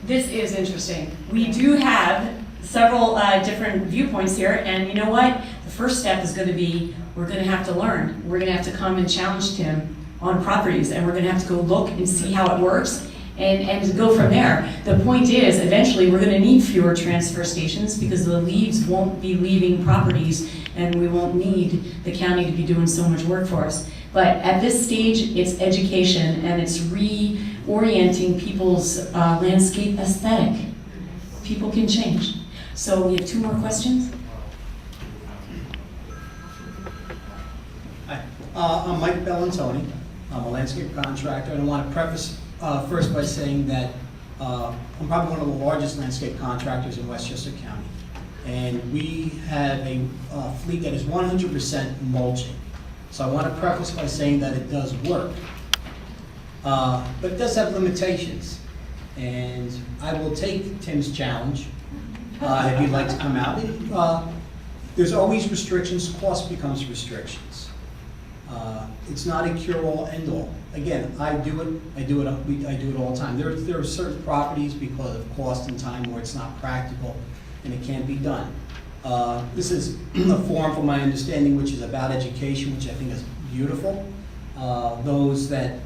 This is interesting. We do have several different viewpoints here, and you know what? The first step is going to be, we're going to have to learn. We're going to have to come and challenge Tim on properties, and we're going to have to go look and see how it works, and go from there. The point is, eventually, we're going to need fewer transfer stations because the leaves won't be leaving properties, and we won't need the county to be doing so much work for us. But at this stage, it's education, and it's reorienting people's landscape aesthetic. People can change. So we have 2 more questions. Hi, I'm Mike Bellantoni. I'm a landscape contractor, and I want to preface first by saying that I'm probably one of the largest landscape contractors in Westchester County. And we have a fleet that is 100% mulching. So I want to preface by saying that it does work. But it does have limitations. And I will take Tim's challenge if you'd like to come out. There's always restrictions. Cost becomes restrictions. It's not a cure-all, end-all. Again, I do it all the time. There are certain properties because of cost and time where it's not practical and it can't be done. This is a forum, from my understanding, which is about education, which I think is beautiful. Those that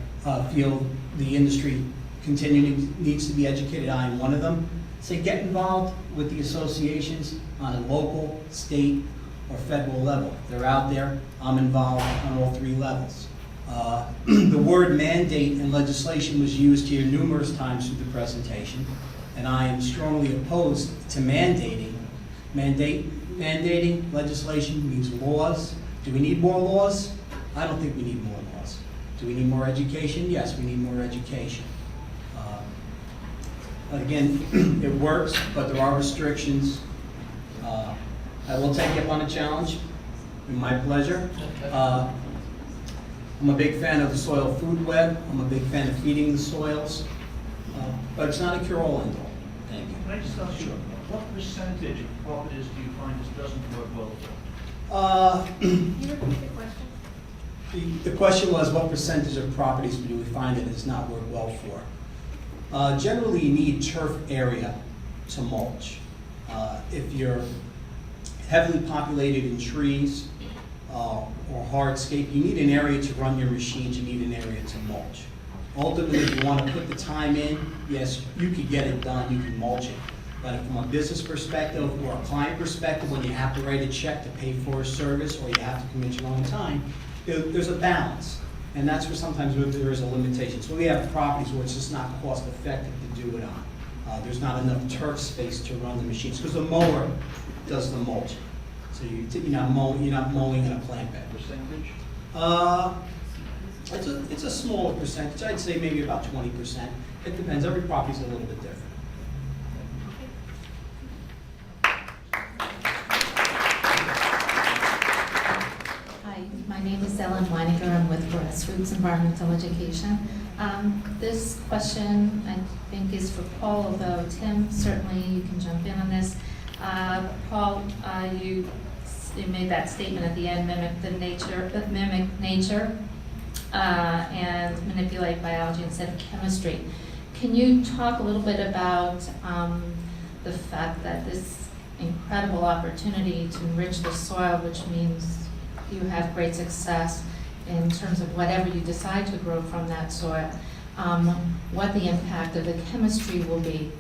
feel the industry continually needs to be educated, I am one of them. Say, get involved with the associations on a local, state, or federal level. They're out there. I'm involved on all 3 levels. The word mandate in legislation was used here numerous times through the presentation, and I am strongly opposed to mandating. Mandating legislation means laws. Do we need more laws? I don't think we need more laws. Do we need more education? Yes, we need more education. Again, it works, but there are restrictions. I will take you up on a challenge. It's my pleasure. I'm a big fan of the soil food web. I'm a big fan of feeding the soils. But it's not a cure-all and all. Thank you. Can I just ask you, what percentage of properties do you find this doesn't work well for? Can you repeat the question? The question was, what percentage of properties do we find it does not work well for? Generally, you need turf area to mulch. If you're heavily populated in trees or hardscape, you need an area to run your machines, you need an area to mulch. Ultimately, if you want to put the time in, yes, you could get it done, you can mulch it. But from a business perspective or a client perspective, when you have to write a check to pay for a service or you have to commit your own time, there's a balance. And that's where sometimes there is a limitation. So we have properties where it's just not cost effective to do it on. There's not enough turf space to run the machines because the mower does the mulching. So you're not mowing in a plant bed. Percentage? It's a smaller percentage. I'd say maybe about 20%. It depends. Every property's a little bit different. Hi, my name is Ellen Weininger. I'm with Grassroots Environmental Education. This question, I think, is for Paul, although Tim, certainly you can jump in on this. Paul, you made that statement at the end, mimic nature, and manipulate biology instead of chemistry. Can you talk a little bit about the fact that this incredible opportunity to enrich the soil, which means you have great success in terms of whatever you decide to grow from that soil, what the impact of the chemistry will be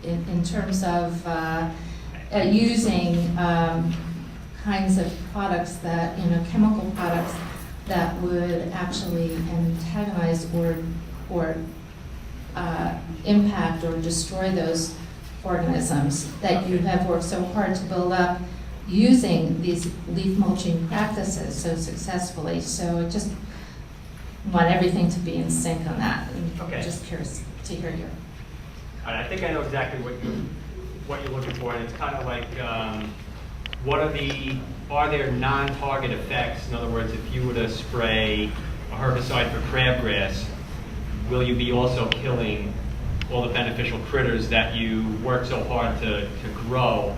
in terms of using kinds of products that, chemical products that would actually antagonize or impact or destroy those organisms that you have worked so hard to build up using these leaf mulching practices so successfully. So just want everything to be in sync on that. Okay. I'm just curious to hear your. I think I know exactly what you're looking for, and it's kind of like, are there non-target effects? In other words, if you were to spray a herbicide for crabgrass, will you be also killing all the beneficial critters that you work so hard to grow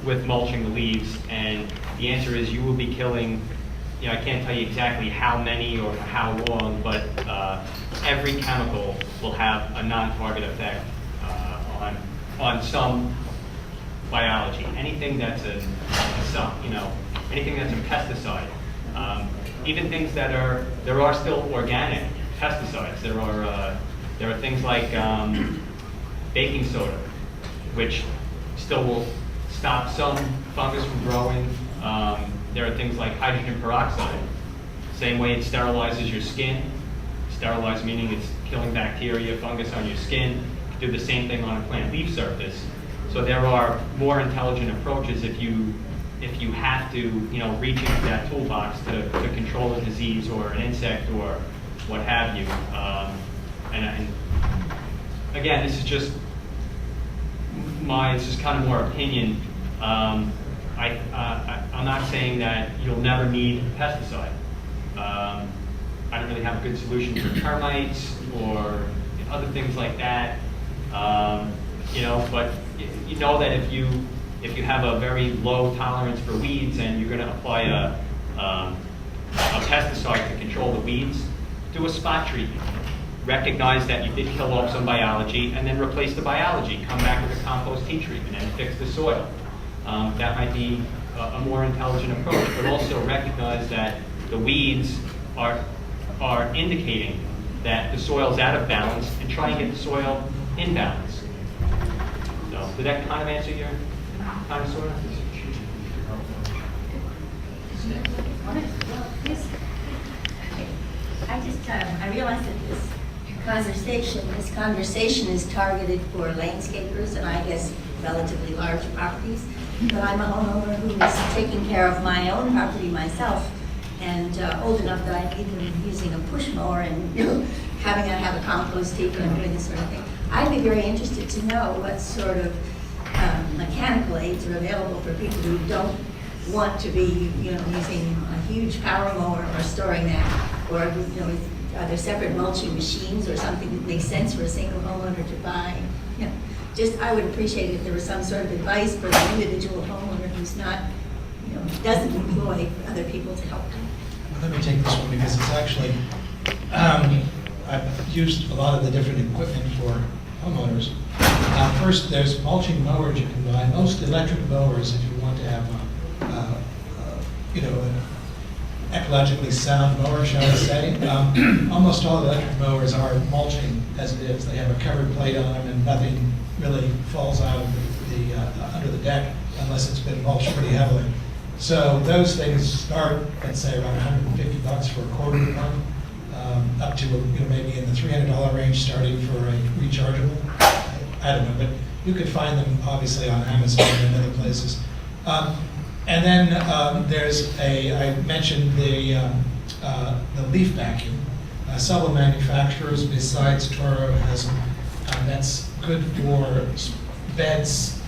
with mulching the leaves? And the answer is you will be killing I can't tell you exactly how many or how long, but every chemical will have a non-target effect on some biology. Anything that's anything that's a pesticide, even things that there are still organic pesticides. There are things like baking soda, which still will stop some fungus from growing. There are things like hydrogen peroxide. Same way it sterilizes your skin. Sterilized meaning it's killing bacteria, fungus on your skin. You can do the same thing on a plant leaf surface. So there are more intelligent approaches if you have to, reach into that toolbox to control a disease or an insect or what have you. And again, this is just kind of more opinion. I'm not saying that you'll never need a pesticide. I don't really have a good solution for termites or other things like that. But you know that if you have a very low tolerance for weeds and you're going to apply a pesticide to control the weeds, do a spot treatment. Recognize that you did kill off some biology and then replace the biology. Come back with a compost tea treatment and fix the soil. That might be a more intelligent approach, but also recognize that the weeds are indicating that the soil is out of balance and try and get the soil in balance. So, did that kind of answer your kind of sort of? I realize that this conversation is targeted for landscapers and I guess relatively large properties. But I'm a homeowner who is taking care of my own property myself and old enough that I'm even using a push mower and having to have a compost heap and doing this sort of thing. I'd be very interested to know what sort of mechanical aids are available for people who don't want to be using a huge power mower or storing that, or are there separate mulching machines or something that makes sense for a single homeowner to buy? I would appreciate it if there was some sort of advice for the individual homeowner who's not, doesn't employ other people to help them. Let me take this one because it's actually, I've used a lot of the different equipment for homeowners. First, there's mulching mowers you can buy. Most electric mowers, if you want to have an ecologically sound mower, shall I say, almost all electric mowers are mulching as it is. They have a covered plate on them and nothing really falls out of the under the deck unless it's been mulched pretty heavily. So those things start, let's say, around $150 for a quarter of one, up to maybe in the $300 range, starting for a rechargeable. I don't know, but you could find them obviously on Amazon and other places. And then there's I mentioned the leaf vacuum. Several manufacturers besides Toro has them. That's good for beds,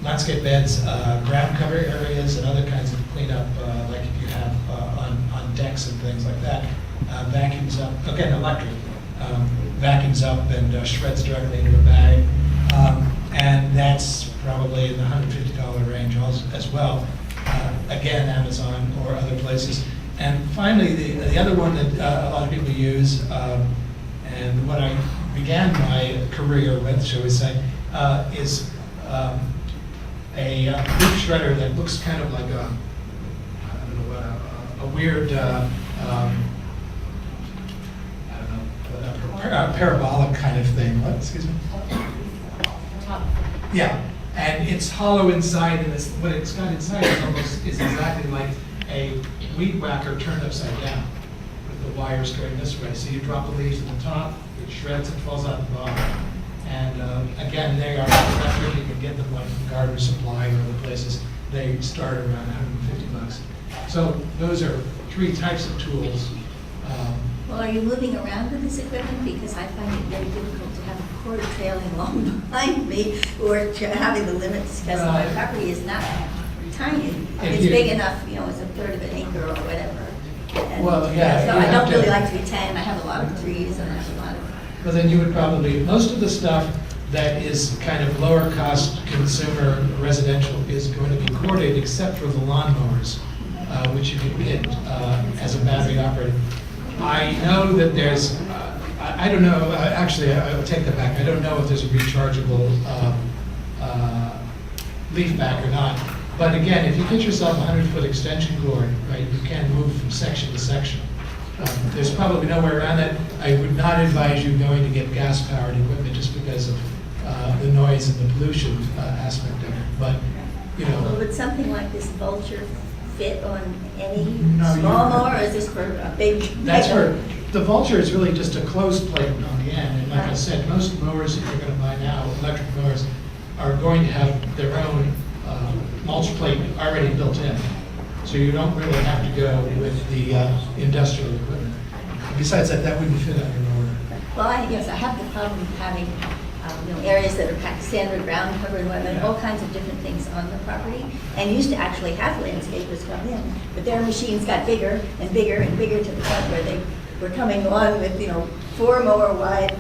landscape beds, ground cover areas, and other kinds of cleanup, like if you have on decks and things like that. Vacuums up, again, electric, vacuums up and shreds directly into a bag. And that's probably in the $150 range as well. Again, Amazon or other places. And finally, the other one that a lot of people use, and what I began my career with, shall we say, is a leaf shredder that looks kind of like a weird, a parabolic kind of thing. What? Excuse me? Yeah, and it's hollow inside, and what it's got inside is exactly like a weed whacker turned upside down, with the wires going this way. So you drop the leaves at the top, it shreds, it falls out the bottom. And again, they are electric. You can get them like from Garden Supply or other places. They start around $150. So those are three types of tools. Well, are you moving around with this equipment? Because I find it very difficult to have a cord trailing along behind me or having the limits, because my property is not tiny. It's big enough, it's a third of an acre or whatever. And well, yeah. So I don't really like to be 10. I have a lot of trees and I have a lot of... Well, then you would probably, most of the stuff that is kind of lower cost consumer residential is going to be corded except for the lawnmowers. which you can get as a battery operated. I know that there's, I don't know, actually, I'll take that back. I don't know if there's a rechargeable leaf back or not. But again, if you get yourself a 100-foot extension cord, right, you can move from section to section. There's probably no way around that. I would not advise you going to get gas-powered equipment just because of the noise and the pollution aspect of it. But, you Well, know, would something like this Vulture fit on any No, you- small mower, or is this for a big? that's where, the Vulture is really just a closed plate on the end. And like I said, most mowers that you're going to buy now, electric mowers, are going to have their own mulch plate already built in. So you don't really have to go with the industrial equipment. Besides that, that wouldn't fit on your mower. Well, yes, I have the problem of having, areas that are packed sand or ground cover and whatnot, all kinds of different things on the property. And used to actually have landscapers come in, but their machines got bigger and bigger and bigger to the point where they were coming on with, 4 mower wide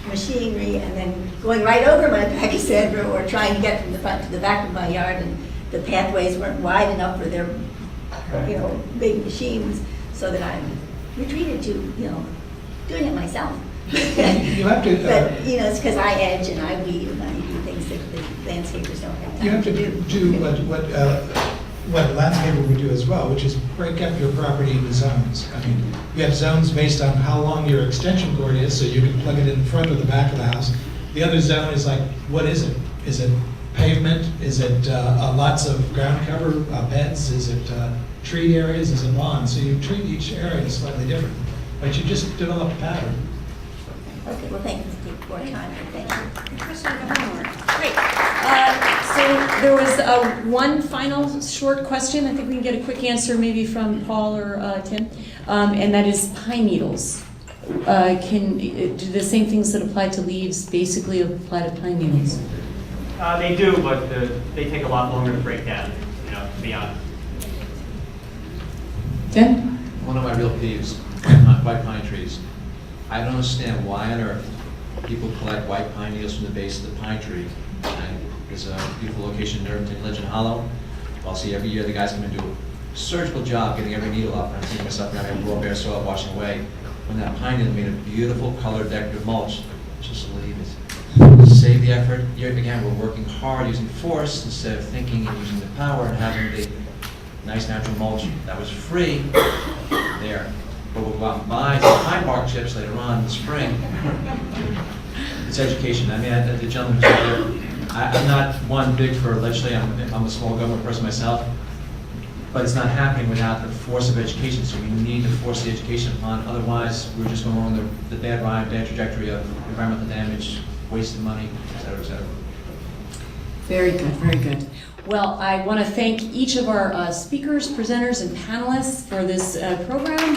machinery and then going right over my pack of sand or trying to get from the front to the back of my yard, and the pathways weren't wide enough for their, big machines, so that I retreated to, doing it myself. You have to, But, it's because I edge and I weed and I do things that the landscapers don't have you time have to to do. do what a landscaper would do as well, which is break up your property into zones. I mean, you have zones based on how long your extension cord is, so you can plug it in front or the back of the house. The other zone is like, what is it? Is it pavement? Is it lots of ground cover, beds? Is it tree areas? Is it lawn? So you treat each area slightly different, but you just develop a pattern. Okay, well, thank you for your time, and thank you. Great. So there was one final short question. I think we can get a quick answer maybe from Paul or Tim, and that is pine needles. Do the same things that apply to leaves basically apply to pine needles? They do, but they take a lot longer to break down, to be honest. Tim? One of my real peeves, white pine trees. I don't understand why on earth people collect white pine needles from the base of the pine tree. And there's a beautiful location in Irvington, Legend Hollow. I'll see every year the guys come and do a surgical job getting every needle up. And I'm thinking to myself, now I have raw bare soil washing away. When that pine needle made a beautiful colored decorative mulch, just leave it. Save the effort. Here again, we're working hard using force instead of thinking and using the power and having the nice natural mulch that was free there. But we'll go out and buy some pine bark chips later on in the spring. It's education. I mean, the gentleman who's here, I'm not one big for legislating. I'm a small government person myself, but it's not happening without the force of education. So we need to force the education upon. Otherwise, we're just going along the bad ride, bad trajectory of environmental damage, wasted money, et cetera, et cetera. Very good, very good. Well, I want to thank each of our speakers, presenters, and panelists for this program.